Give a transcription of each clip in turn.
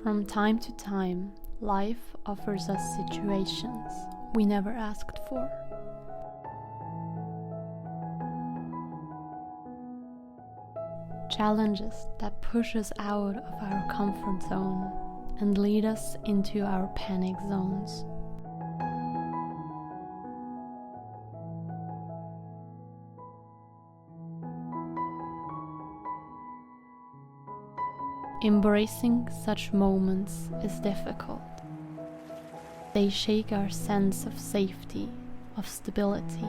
From time to time, life offers us situations we never asked for. Challenges that push us out of our comfort zone and lead us into our panic zones. Embracing such moments is difficult. They shake our sense of safety, of stability.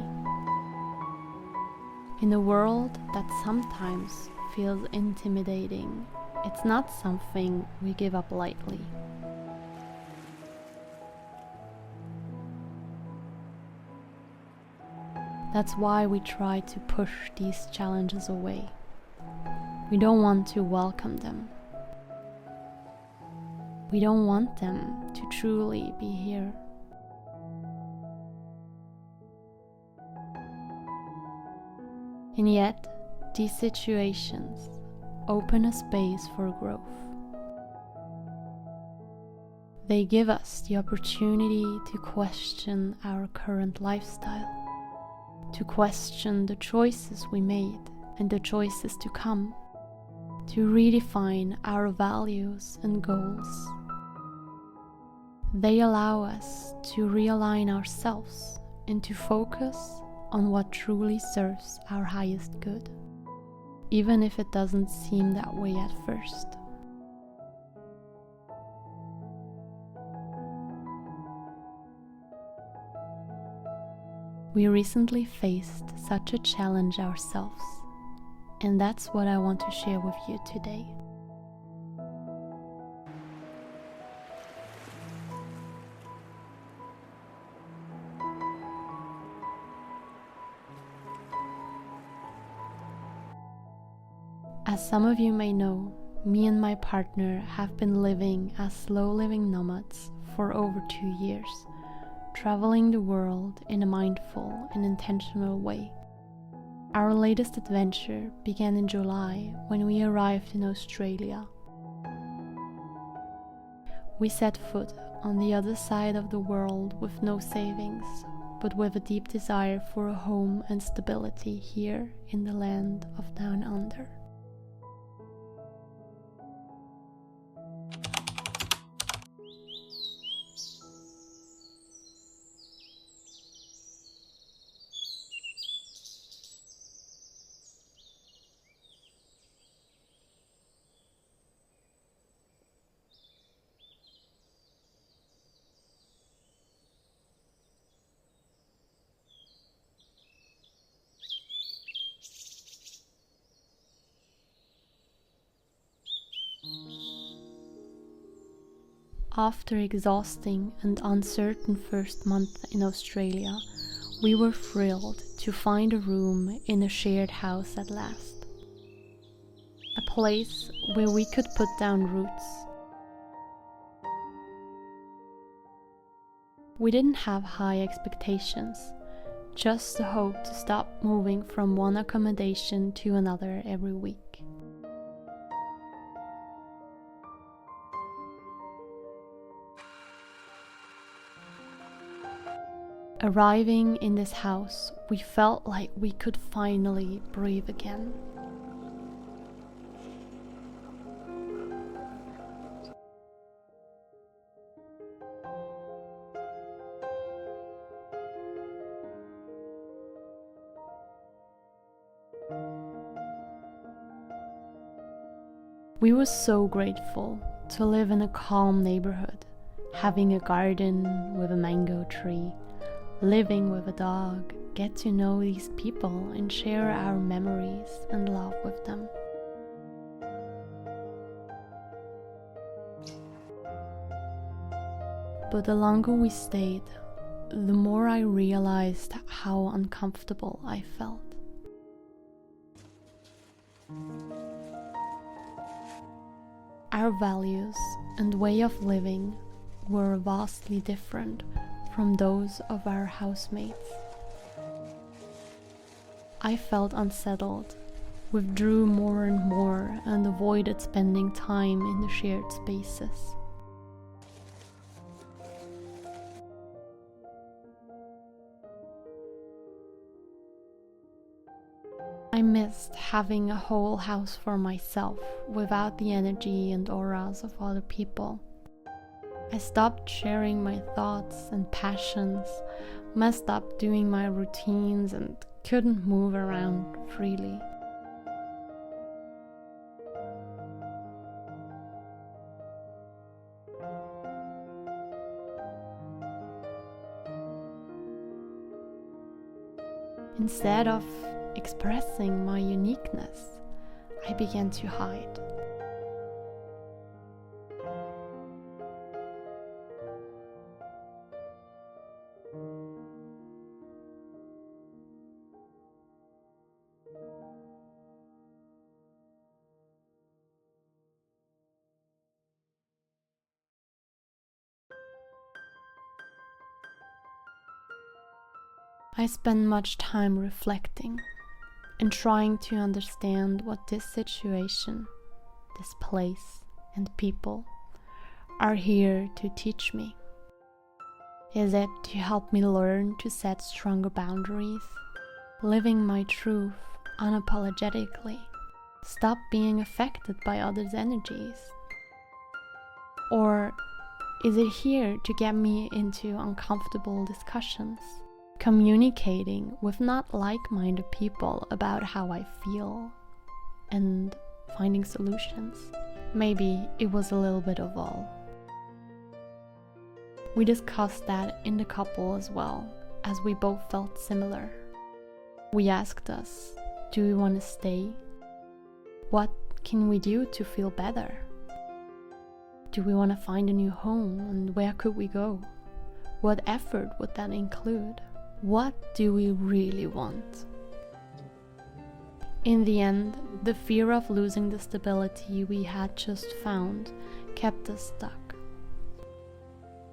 In a world that sometimes feels intimidating, it's not something we give up lightly. That's why we try to push these challenges away. We don't want to welcome them. We don't want them to truly be here. And yet, these situations open a space for growth. They give us the opportunity to question our current lifestyle, to question the choices we made and the choices to come, to redefine our values and goals. They allow us to realign ourselves and to focus on what truly serves our highest good, even if it doesn't seem that way at first. We recently faced such a challenge ourselves, and that's what I want to share with you today. As some of you may know, me and my partner have been living as slow-living nomads for over 2 years, traveling the world in a mindful and intentional way. Our latest adventure began in July when we arrived in Australia. We set foot on the other side of the world with no savings, but with a deep desire for a home and stability here in the land of Down Under. After exhausting and uncertain first month in Australia, we were thrilled to find a room in a shared house at last. A place where we could put down roots. We didn't have high expectations, just the hope to stop moving from one accommodation to another every week. Arriving in this house, we felt like we could finally breathe again. We were so grateful to live in a calm neighborhood, having a garden with a mango tree, living with a dog, get to know these people and share our memories and love with them. But the longer we stayed, the more I realized how uncomfortable I felt. Our values and way of living were vastly different from those of our housemates. I felt unsettled, withdrew more and more, and avoided spending time in the shared spaces. missed having a whole house for myself without the energy and auras of other people. I stopped sharing my thoughts and passions, messed up doing my routines, and couldn't move around freely. Instead of expressing my uniqueness, I began to hide. I spend much time reflecting and trying to understand what this situation, this place, and people are here to teach me. Is it to help me learn to set stronger boundaries, living my truth unapologetically, stop being affected by others' energies? Or is it here to get me into uncomfortable discussions, communicating with not like-minded people about how I feel and finding solutions? Maybe it was a little bit of all. We discussed that in the couple as well, as we both felt similar. We asked us, do we want to stay? What can we do to feel better? Do we want to find a new home, and where could we go? What effort would that include? What do we really want? In the end, the fear of losing the stability we had just found kept us stuck.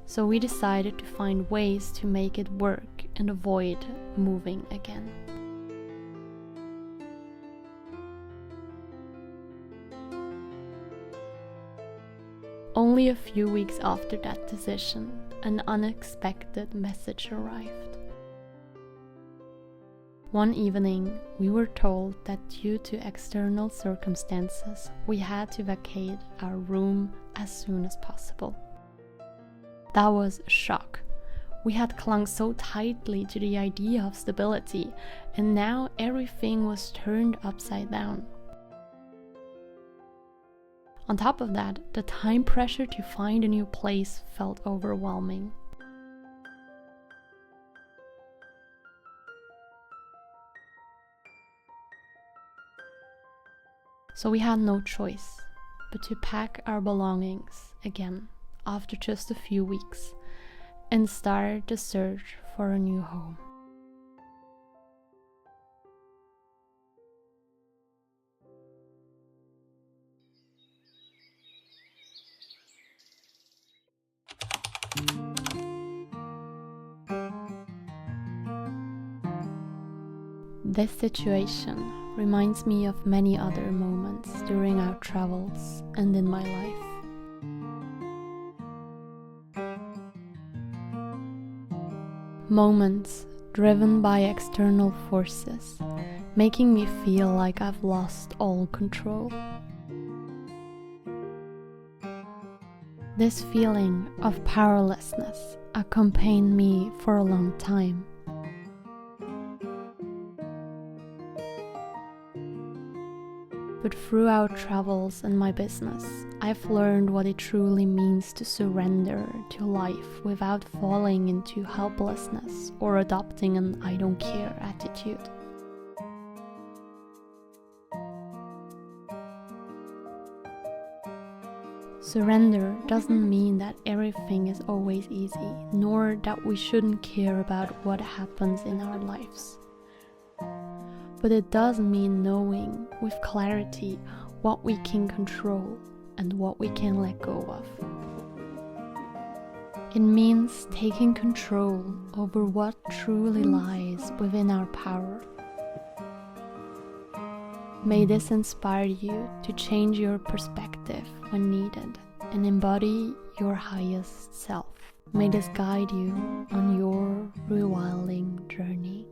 So we decided to find ways to make it work and avoid moving again. Only a few weeks after that decision, an unexpected message arrived. One evening, we were told that due to external circumstances, we had to vacate our room as soon as possible. That was a shock. We had clung so tightly to the idea of stability, and now everything was turned upside down. On top of that, the time pressure to find a new place felt overwhelming. So we had no choice but to pack our belongings again after just a few weeks and start the search for a new home. This situation reminds me of many other moments during our travels and in my life. Moments driven by external forces, making me feel like I've lost all control. This feeling of powerlessness accompanied me for a long time. But through our travels and my business, I've learned what it truly means to surrender to life without falling into helplessness or adopting an I don't care attitude. Surrender doesn't mean that everything is always easy, nor that we shouldn't care about what happens in our lives. But it does mean knowing with clarity what we can control and what we can let go of. It means taking control over what truly lies within our power. May this inspire you to change your perspective when needed and embody your highest self. May this guide you on your rewilding journey.